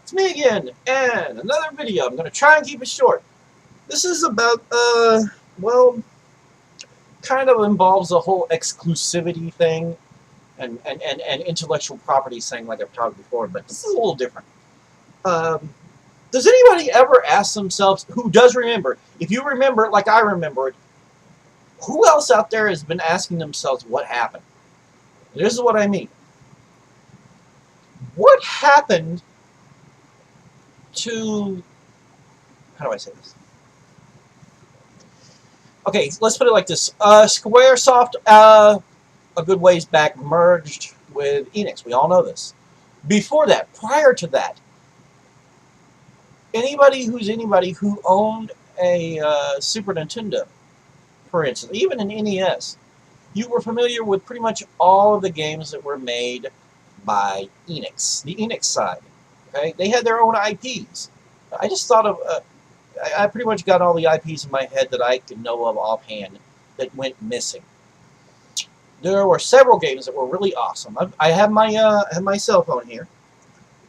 It's me again, and another video. I'm going to try and keep it short. This is about, well, kind of involves the whole exclusivity thing and intellectual property thing like I've talked before, but this is a little different. Does anybody ever ask themselves, who does remember, if you remember it like I remember it, who else out there has been asking themselves what happened? This is what I mean. What happened to, how do I say this? Okay, let's put it like this. Squaresoft, a good ways back, merged with Enix. We all know this. Before that, prior to that, anybody who owned a Super Nintendo, for instance, even an NES, you were familiar with pretty much all of the games that were made by Enix, the Enix side. Okay, they had their own IPs. I just thought of, I pretty much got all the IPs in my head that I could know of offhand that went missing. There were several games that were really awesome. I have my cell phone here,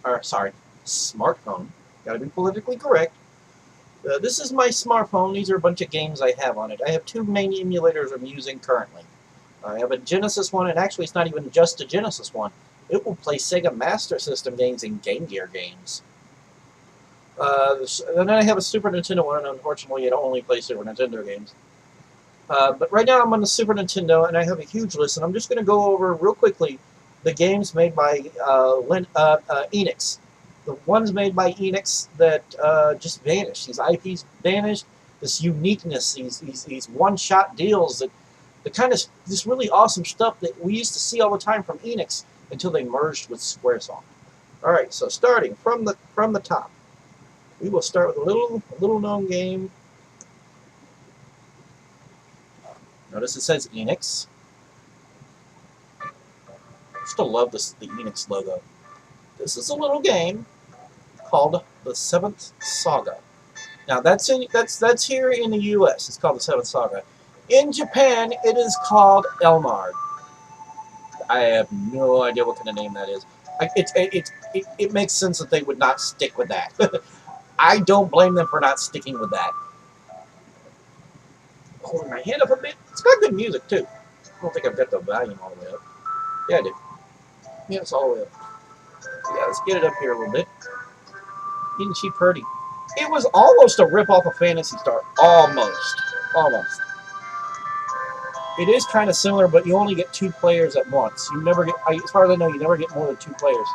or sorry, smartphone. Got to be politically correct. This is my smartphone. These are a bunch of games I have on it. I have two main emulators I'm using currently. I have a Genesis one, and actually it's not even just a Genesis one. It will play Sega Master System games and Game Gear games. And then I have a Super Nintendo one, and unfortunately it only plays Super Nintendo games. But right now I'm on the Super Nintendo, and I have a huge list, and I'm just going to go over real quickly the games made by Enix. The ones made by Enix that just vanished. These IPs vanished. This uniqueness, these one-shot deals, the kind of this really awesome stuff that we used to see all the time from Enix until they merged with Squaresoft. All right, so starting from the top, we will start with a little known game. Notice it says Enix. Still love the Enix logo. This is a little game called the Seventh Saga. Now that's here in the U.S. It's called the Seventh Saga. In Japan, it is called Elmard. I have no idea what kind of name that is. It makes sense that they would not stick with that. I don't blame them for not sticking with that. Holding my hand up a bit. It's got good music too. I don't think I've got the volume all the way up. Yeah, I do. Yeah, it's all the way up. Yeah, let's get it up here a little bit. Isn't she pretty? It was almost a rip-off of Phantasy Star. Almost. Almost. It is kind of similar, but you only get 2 players at once. You never get, as far as I know, you never get more than 2 players.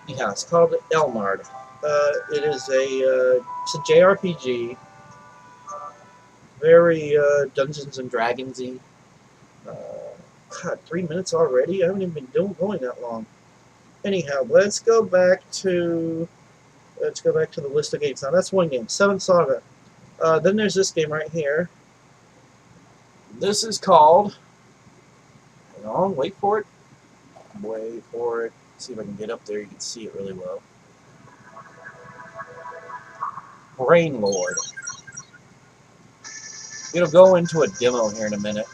Yeah, it's called Elmard. It is it's a JRPG. Very Dungeons and Dragons-y. God, 3 minutes already? I haven't even been going that long. Anyhow, let's go back to the list of games. Now that's one game, Seventh Saga. Then there's this game right here. This is called, hang on, wait for it. Wait for it. See if I can get up there, you can see it really well. Brain Lord. It'll go into a demo here in a minute.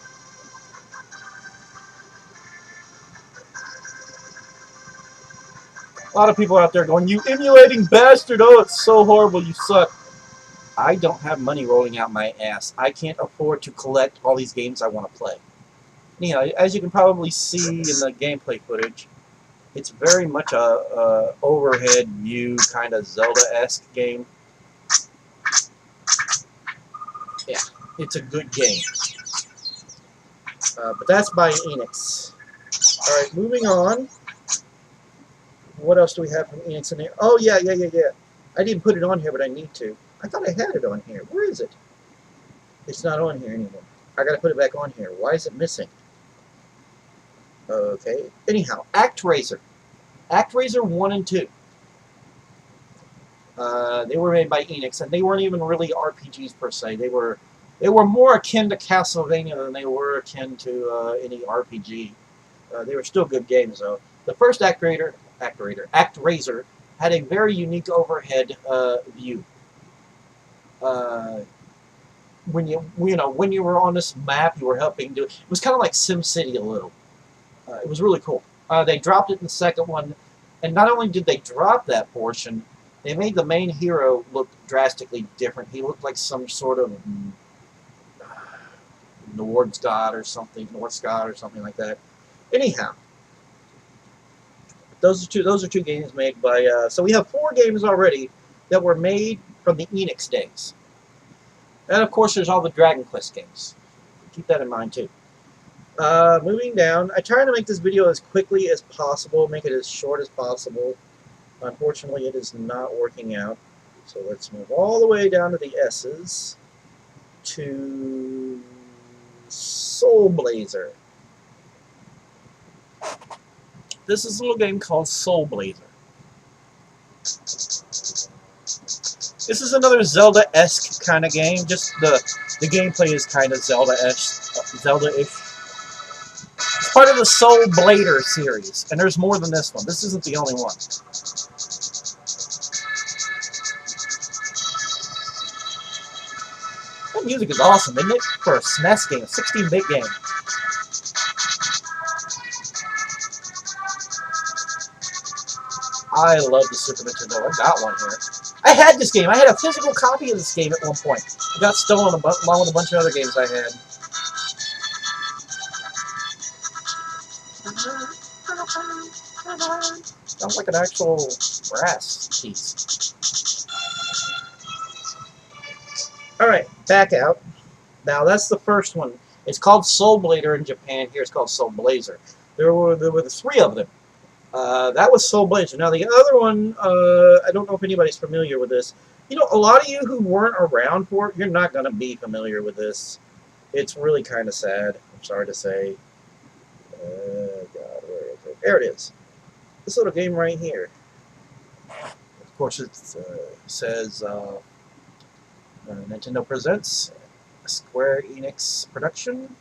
A lot of people out there going, "You emulating bastard, oh, it's so horrible, you suck." I don't have money rolling out my ass. I can't afford to collect all these games I want to play. Anyhow, as you can probably see in the gameplay footage, it's very much a overhead view kind of Zelda-esque game. Yeah, it's a good game. But that's by Enix. Alright, moving on. What else do we have from Enix in here? Oh, yeah. I didn't put it on here, but I need to. I thought I had it on here. Where is it? It's not on here anymore. I gotta put it back on here. Why is it missing? Okay. Anyhow, ActRaiser. ActRaiser 1 and 2. They were made by Enix, and they weren't even really RPGs per se. They were more akin to Castlevania than they were akin to any RPG. They were still good games, though. The first ActRaiser had a very unique overhead view. When you were on this map, you were helping do it. It was kind of like SimCity a little. It was really cool. They dropped it in the second one. And not only did they drop that portion, they made the main hero look drastically different. He looked like some sort of Norse god or something like that. Anyhow, those are two games made by. So we have 4 games already that were made from the Enix days. And of course, there's all the Dragon Quest games. Keep that in mind too. Moving down, I try to make this video as quickly as possible, make it as short as possible. Unfortunately, it is not working out. So let's move all the way down to the S's to Soul Blazer. This is a little game called Soul Blazer. This is another Zelda-esque kind of game. Just the gameplay is kind of Zelda-ish. It's part of the Soul Blader series, and there's more than this one. This isn't the only one. That music is awesome, isn't it? For a SNES game, a 16-bit game. I love the Super Nintendo. I got one here. I had this game. I had a physical copy of this game at one point. It got stolen along with a bunch of other games I had. Sounds like an actual brass piece. Alright, back out. Now that's the first one. It's called Soul Blader in Japan. Here it's called Soul Blazer. There were the 3 of them. That was Soul Blazer. Now the other one, I don't know if anybody's familiar with this. You know, a lot of you who weren't around for it, you're not going to be familiar with this. It's really kind of sad. I'm sorry to say. God, where is it? There it is. This little game right here. Of course, it says Nintendo presents a Square Enix production.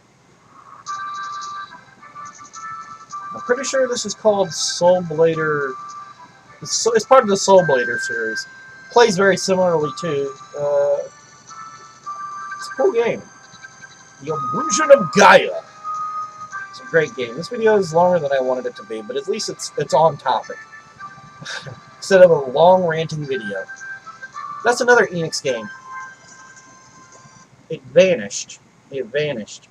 I'm pretty sure this is called Soul Blader. It's part of the Soul Blader series. Plays very similarly too. It's a cool game. The Illusion of Gaia. It's a great game. This video is longer than I wanted it to be, but at least it's on topic. Instead of a long ranting video. That's another Enix game. It vanished. It vanished.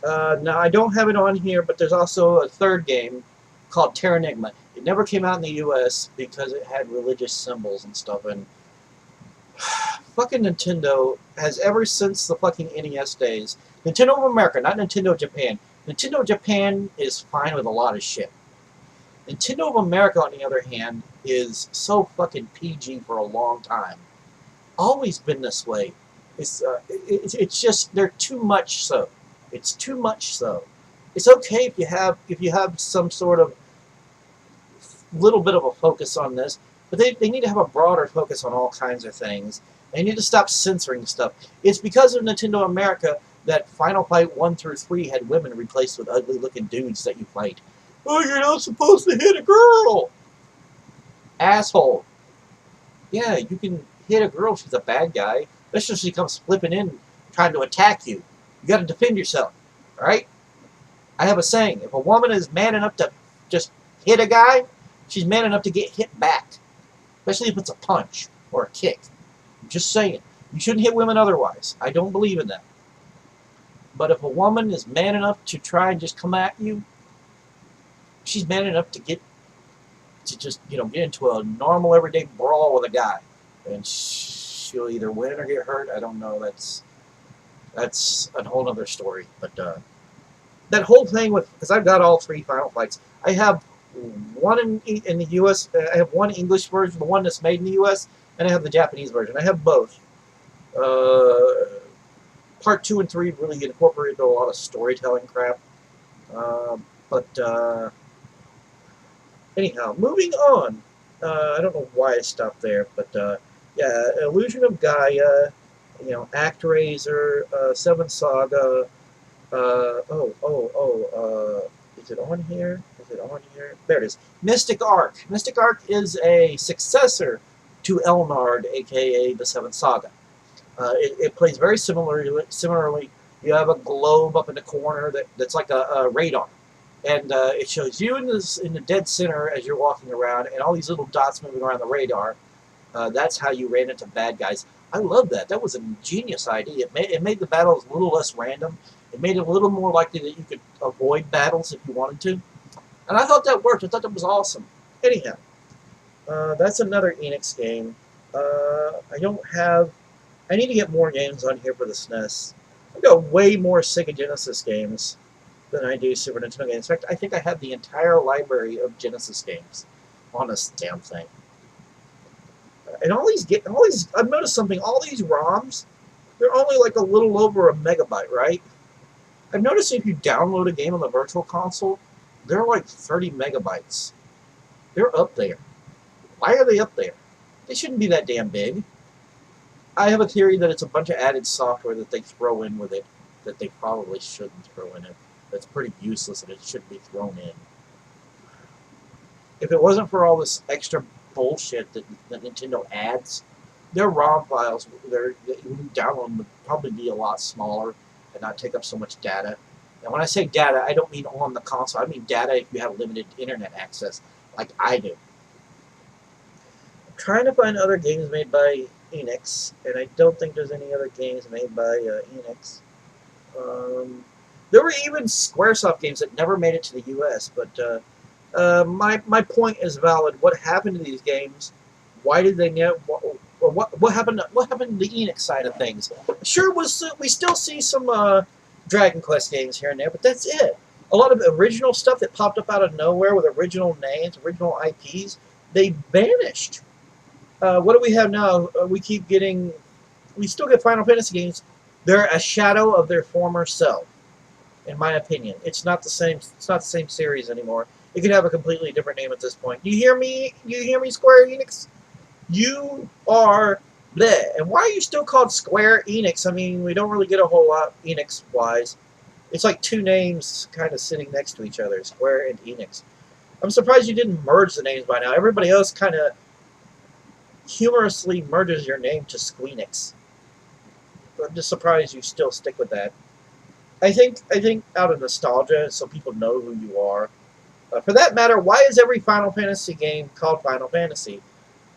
Now, I don't have it on here, but there's also a third game called Terranigma. It never came out in the U.S. because it had religious symbols and stuff, and fucking Nintendo has, ever since the fucking NES days, Nintendo of America, not Nintendo Japan. Nintendo Japan is fine with a lot of shit. Nintendo of America, on the other hand, is so fucking PG for a long time. Always been this way. It's just, they're too much so. It's too much so. It's okay if you have some sort of little bit of a focus on this, but they need to have a broader focus on all kinds of things. They need to stop censoring stuff. It's because of Nintendo America that Final Fight 1 through 3 had women replaced with ugly-looking dudes that you fight. Oh, you're not supposed to hit a girl! Asshole. Yeah, you can hit a girl if she's a bad guy, especially if she comes flipping in trying to attack you. You gotta defend yourself, alright? I have a saying, if a woman is man enough to just hit a guy, she's man enough to get hit back. Especially if it's a punch or a kick. I'm just saying. You shouldn't hit women otherwise. I don't believe in that. But if a woman is man enough to try and just come at you, she's man enough to just, you know, get into a normal everyday brawl with a guy. And she'll either win or get hurt. I don't know. That's a whole other story. But that whole thing with, because I've got all 3 Final Fights. I have one in the U.S. I have one English version, the one that's made in the U.S., and I have the Japanese version. I have both. Part 2 and 3 really incorporated a lot of storytelling crap. Anyhow, moving on. I don't know why I stopped there, but yeah, Illusion of Gaia, you know, ActRaiser, Seven Saga. Is it on here? Is it on here? There it is. Mystic Arc. Mystic Arc is a successor to Elnard, aka the Seventh Saga. It plays very similarly. You have a globe up in the corner that's like a radar. and it shows you in the dead center as you're walking around, and all these little dots moving around the radar. That's how you ran into bad guys. I love that. That was a genius idea. It made the battles a little less random. It made it a little more likely that you could avoid battles if you wanted to. And I thought that worked. I thought that was awesome. Anyhow, that's another Enix game. I don't have... I need to get more games on here for the SNES. I've got way more Sega Genesis games than I do Super Nintendo games. In fact, I think I have the entire library of Genesis games on this damn thing. And I've noticed something. All these ROMs, they're only like a little over a megabyte, right? I've noticed if you download a game on the Virtual Console, they're like 30 megabytes. They're up there. Why are they up there? They shouldn't be that damn big. I have a theory that it's a bunch of added software that they throw in with it that they probably shouldn't throw in it. That's pretty useless and it shouldn't be thrown in. If it wasn't for all this extra bullshit that Nintendo adds, their ROM files, when you download them, would probably be a lot smaller and not take up so much data. And when I say data, I don't mean on the console. I mean data if you have limited internet access, like I do. I'm trying to find other games made by Enix, and I don't think there's any other games made by Enix. There were even Squaresoft games that never made it to the U.S., but my point is valid. What happened to these games? Why did they never? What happened? What happened to the Enix side of things? Sure, we still see some Dragon Quest games here and there, but that's it. A lot of original stuff that popped up out of nowhere with original names, original IPs, they vanished. What do we have now? We still get Final Fantasy games. They're a shadow of their former self, in my opinion. It's not the same. It's not the same series anymore. It could have a completely different name at this point. You hear me? You hear me, Square Enix? You are bleh. And why are you still called Square Enix? I mean, we don't really get a whole lot Enix-wise. It's like two names kind of sitting next to each other, Square and Enix. I'm surprised you didn't merge the names by now. Everybody else kind of humorously merges your name to Squeenix. I'm just surprised you still stick with that. I think out of nostalgia, so people know who you are. For that matter, why is every Final Fantasy game called Final Fantasy?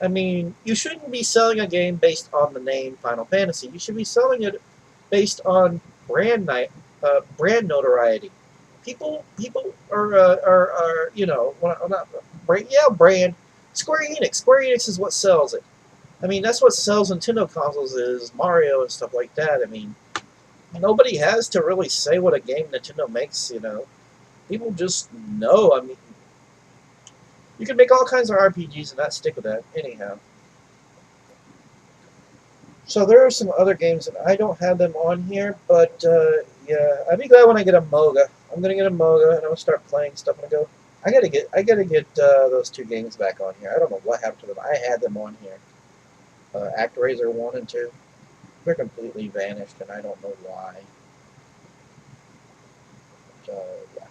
I mean, you shouldn't be selling a game based on the name Final Fantasy. You should be selling it based on brand notoriety. People are you know, not brand. Yeah, brand. Square Enix. Square Enix is what sells it. I mean, that's what sells Nintendo consoles is Mario and stuff like that. I mean, nobody has to really say what a game Nintendo makes, you know. People just know. I mean, you can make all kinds of RPGs and not stick with that. Anyhow. So there are some other games that I don't have them on here, but yeah, I'd be glad when I get a Moga. I'm gonna get a Moga and I'm gonna start playing stuff. And I go, I gotta get those two games back on here. I don't know what happened to them. I had them on here. ActRaiser 1 and 2. They're completely vanished, and I don't know why. Yeah.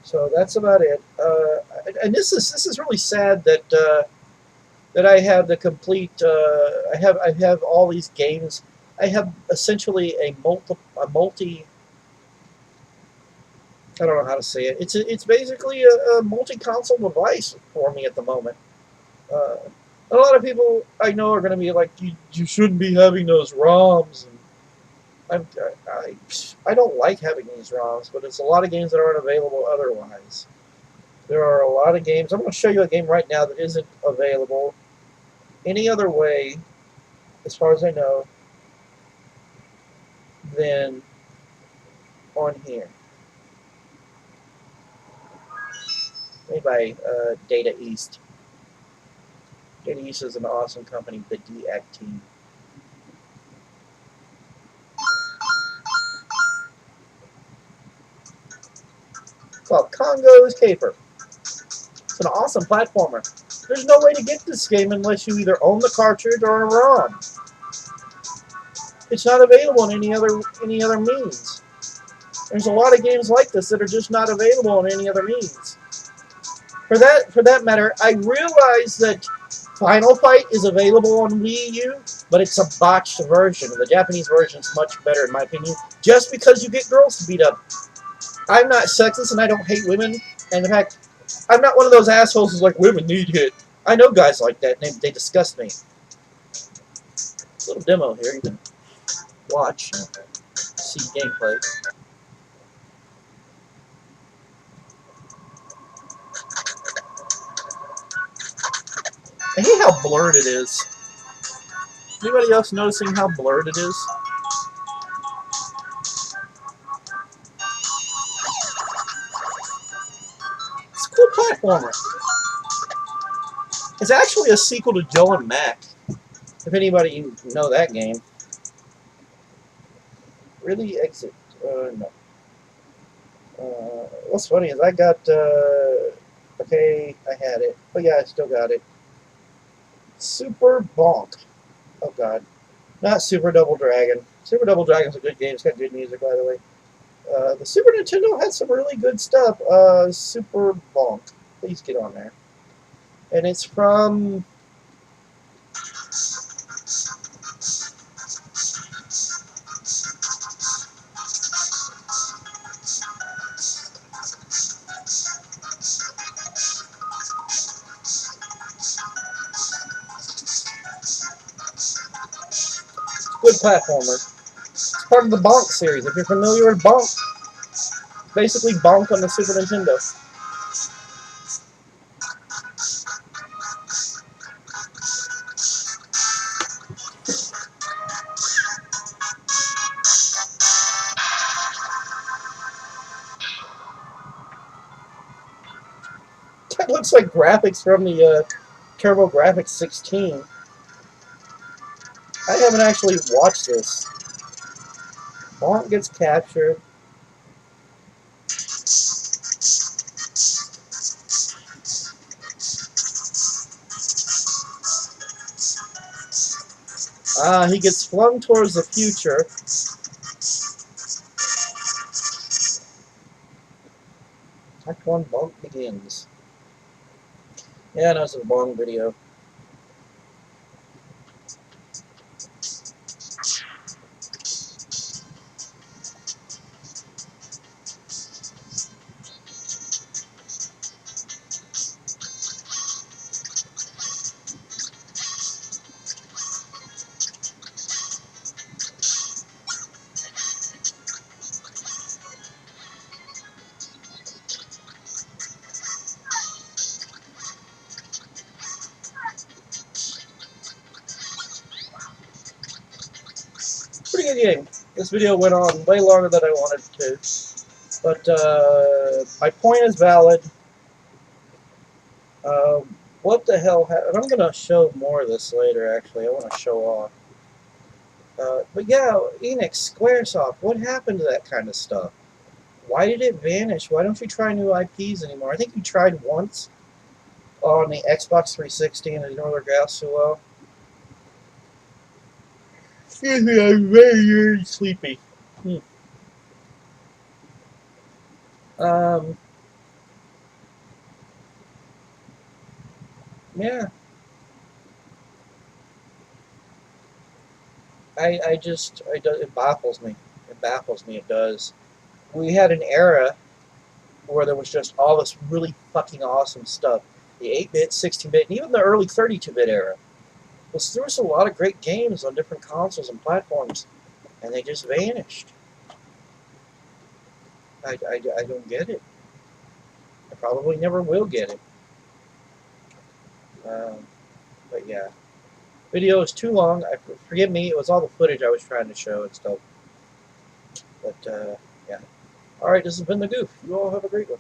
So that's about it. And this is really sad that that I have the complete. I have all these games. I have essentially a multi. I don't know how to say it. It's basically a multi-console device for me at the moment. A lot of people I know are going to be like, you shouldn't be having those ROMs. And I don't like having these ROMs, but it's a lot of games that aren't available otherwise. There are a lot of games. I'm going to show you a game right now that isn't available any other way, as far as I know, than on here. Made by Data East. Data East is an awesome company, the DAC team. It's called Congo's Caper. It's an awesome platformer. There's no way to get this game unless you either own the cartridge or a ROM. It's not available in any other means. There's a lot of games like this that are just not available in any other means. For that matter, I realize that Final Fight is available on Wii U, but it's a botched version. The Japanese version is much better, in my opinion, just because you get girls to beat up. I'm not sexist and I don't hate women. And in fact, I'm not one of those assholes who's like, women need hit. I know guys like that, and they disgust me. A little demo here, you can watch and see gameplay. I hate how blurred it is. Anybody else noticing how blurred it is? It's a cool platformer. It's actually a sequel to Joe and Mac. If anybody know that game. Really exit. No. What's funny is I got, okay, I had it. Oh yeah, I still got it. Super Bonk. Oh god. Not Super Double Dragon. Super Double Dragon's a good game. It's got good music, by the way. The Super Nintendo had some really good stuff. Super Bonk. Please get on there. And it's from... good platformer. It's part of the Bonk series. If you're familiar with Bonk, basically Bonk on the Super Nintendo. That looks like graphics from the TurboGrafx 16. I haven't actually watched this. Bonk gets captured. He gets flung towards the future. Act 1 Bonk begins. Yeah, no, it's a long video. Pretty good game. This video went on way longer than I wanted to. But my point is valid. What the hell happened? I'm going to show more of this later, actually. I want to show off. But yeah, Enix, Squaresoft, what happened to that kind of stuff? Why did it vanish? Why don't you try new IPs anymore? I think you tried once on the Xbox 360 and it didn't work out so well. Excuse me, I'm very, very sleepy. Yeah. It baffles me. It baffles me, it does. We had an era where there was just all this really fucking awesome stuff. The 8-bit, 16-bit, and even the early 32-bit era. There was a lot of great games on different consoles and platforms, and they just vanished. I don't get it. I probably never will get it. But yeah. Video is too long. Forgive me, it was all the footage I was trying to show and stuff. But, yeah. Alright, this has been The Goof. You all have a great one.